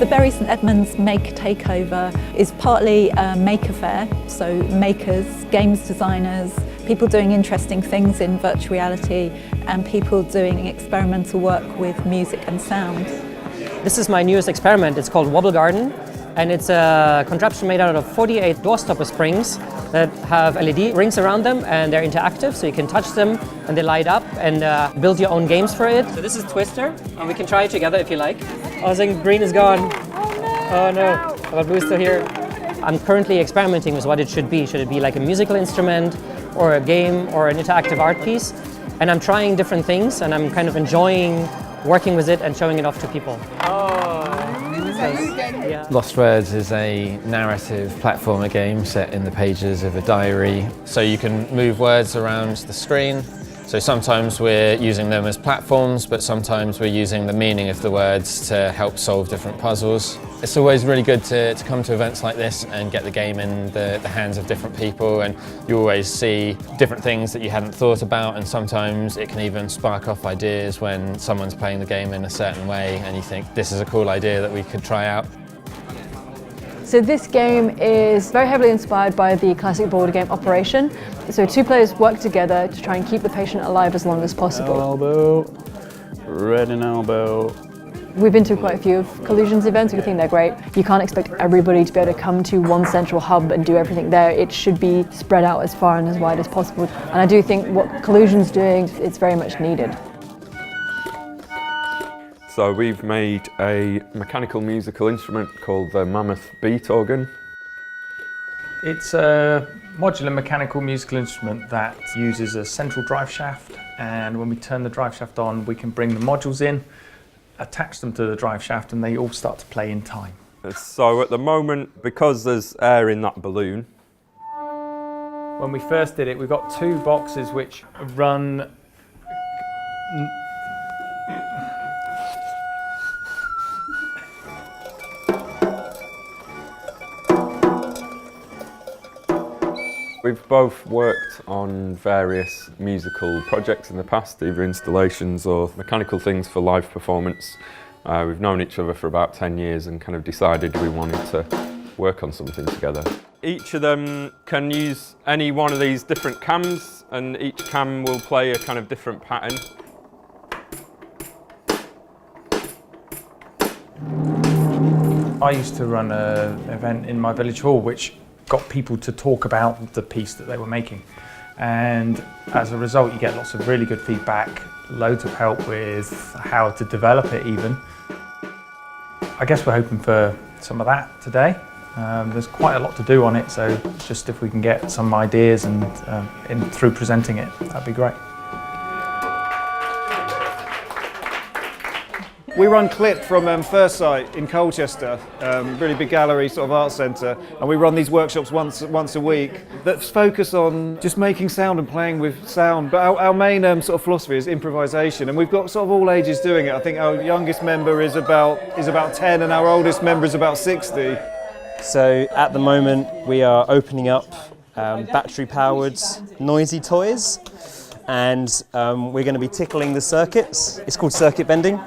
The Bury St Edmunds Maker Takeover is partly a maker fair, so makers, games designers, people doing interesting things in virtual reality and people doing experimental work with music and sound. This is my newest experiment. It's called Wobble Garden, and it's a contraption made out of 48 doorstopper springs that have LED rings around them, and they're interactive, so you can touch them and they light up and build your own games for it. So this is Twister, and we can try it together if you like. I think green is gone. Oh no, but blue is still here. I'm currently experimenting with what it should be. Should it be like a musical instrument or a game or an interactive art piece? And I'm trying different things, and I'm kind of enjoying working with it and showing it off to people. Yeah. Lost Words is a narrative platformer game set in the pages of a diary. So you can move words around the screen. So sometimes we're using them as platforms, but sometimes we're using the meaning of the words to help solve different puzzles. It's always really good to come to events like this and get the game in the hands of different people, and you always see different things that you hadn't thought about, and sometimes it can even spark off ideas when someone's playing the game in a certain way and you think this is a cool idea that we could try out. So this game is very heavily inspired by the classic board game Operation. So two players work together to try and keep the patient alive as long as possible. Elbow, red and elbow. We've been to quite a few of Collusion's events. We think they're great. You can't expect everybody to be able to come to one central hub and do everything there. It should be spread out as far and as wide as possible. And I do think what Collusion's doing, it's very much needed. So we've made a mechanical musical instrument called the Mammoth Beat Organ. It's a modular mechanical musical instrument that uses a central drive shaft, and when we turn the drive shaft on, we can bring the modules in, attach them to the drive shaft, and they all start to play in time. So at the moment, because there's air in that balloon. When we first did it, we got two boxes which run We've both worked on various musical projects in the past, either installations or mechanical things for live performance. We've known each other for about 10 years and kind of decided we wanted to work on something together. Each of them can use any one of these different cams, and each cam will play a kind of different pattern. I used to run an event in my village hall which got people to talk about the piece that they were making, and as a result you get lots of really good feedback, loads of help with how to develop it even. I guess we're hoping for some of that today. There's quite a lot to do on it, so just if we can get some ideas and through presenting it, that'd be great. We run Clip from First Sight in Colchester, really big gallery, sort of art centre, and we run these workshops once a week that focus on just making sound and playing with sound. But our main sort of philosophy is improvisation, and we've got sort of all ages doing it. I think our youngest member is about 10, and our oldest member is about 60. So at the moment we are opening up battery-powered noisy toys, and we're going to be tickling the circuits. It's called circuit bending.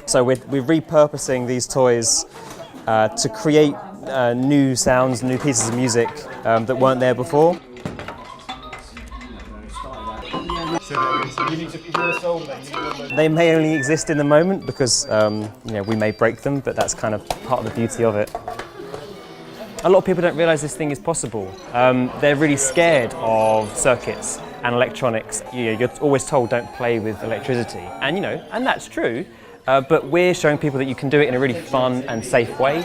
So we're repurposing these toys to create new sounds, new pieces of music that weren't there before. They may only exist in the moment because we may break them, but that's kind of part of the beauty of it. A lot of people don't realise this thing is possible. They're really scared of circuits and electronics. You're always told don't play with electricity, and that's true. But we're showing people that you can do it in a really fun and safe way.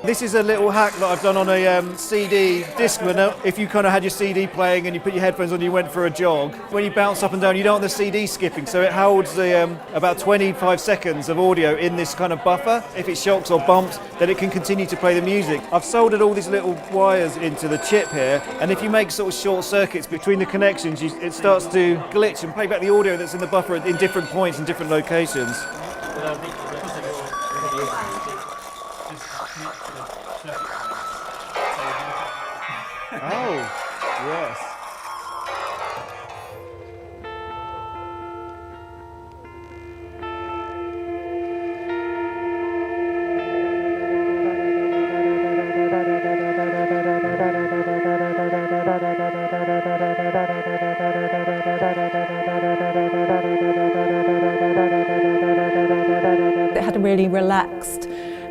This is a little hack that I've done on a CD Discman. If you kind of had your CD playing and you put your headphones on and you went for a jog, when you bounce up and down, you don't want the CD skipping, so it holds the about 25 seconds of audio in this kind of buffer. If it shocks or bumps, then it can continue to play the music. I've soldered all these little wires into the chip here, and if you make sort of short circuits between the connections, it starts to glitch and play back the audio that's in the buffer in different points and different locations. Oh, yes. It had a really relaxed,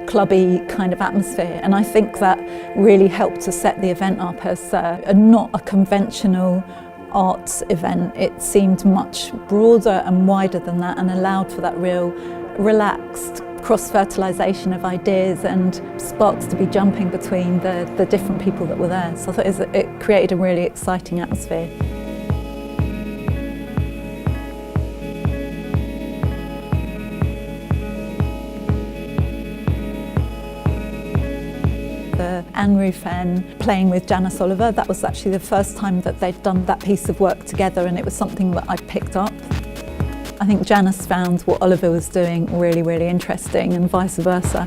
clubby kind of atmosphere, and I think that really helped to set the event up as not a conventional arts event. It seemed much broader and wider than that, and allowed for that real relaxed cross-fertilisation of ideas and sparks to be jumping between the different people that were there. So I thought it created a really exciting atmosphere. Anne Ruffin playing with Janice Oliver, that was actually the first time that they'd done that piece of work together, and it was something that I picked up. I think Janice found what Oliver was doing really, really interesting, and vice versa.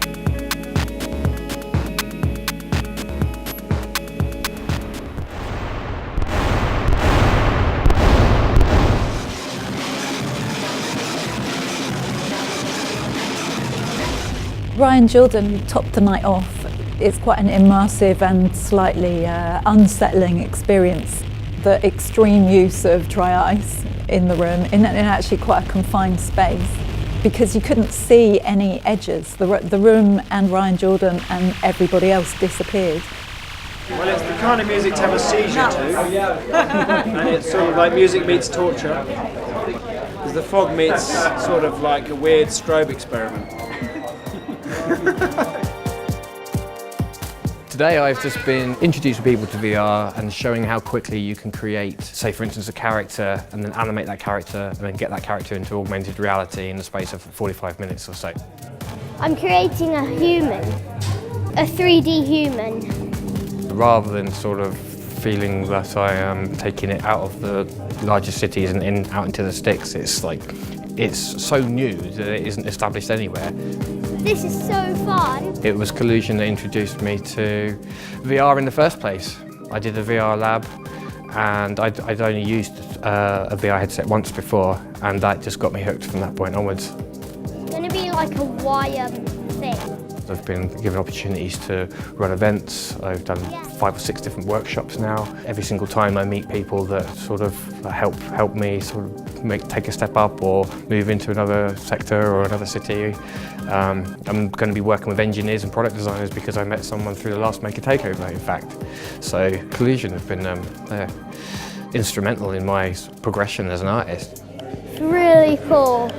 Ryan Jordan topped the night off. It's quite an immersive and slightly unsettling experience. The extreme use of dry ice in the room, in actually quite a confined space, because you couldn't see any edges. The room and Ryan Jordan and everybody else disappeared. Well, it's the kind of music to have a seizure to, and it's sort of like music meets torture, because the fog meets sort of like a weird strobe experiment. Today I've just been introducing people to VR and showing how quickly you can create, say for instance, a character and then animate that character and then get that character into augmented reality in the space of 45 minutes or so. I'm creating a human, a 3D human. Rather than sort of feeling that I am taking it out of the larger cities and out into the sticks, it's like, it's so new that it isn't established anywhere. This is so fun. It was Collusion that introduced me to VR in the first place. I did a VR lab and I'd only used a VR headset once before, and that just got me hooked from that point onwards. It's going to be like a wire thing. I've been given opportunities to run events. I've done 5 or 6 different workshops now. Every single time I meet people that sort of help me sort of take a step up or move into another sector or another city. I'm going to be working with engineers and product designers because I met someone through the last Maker Takeover, in fact. So Collusion have been instrumental in my progression as an artist. It's really cool.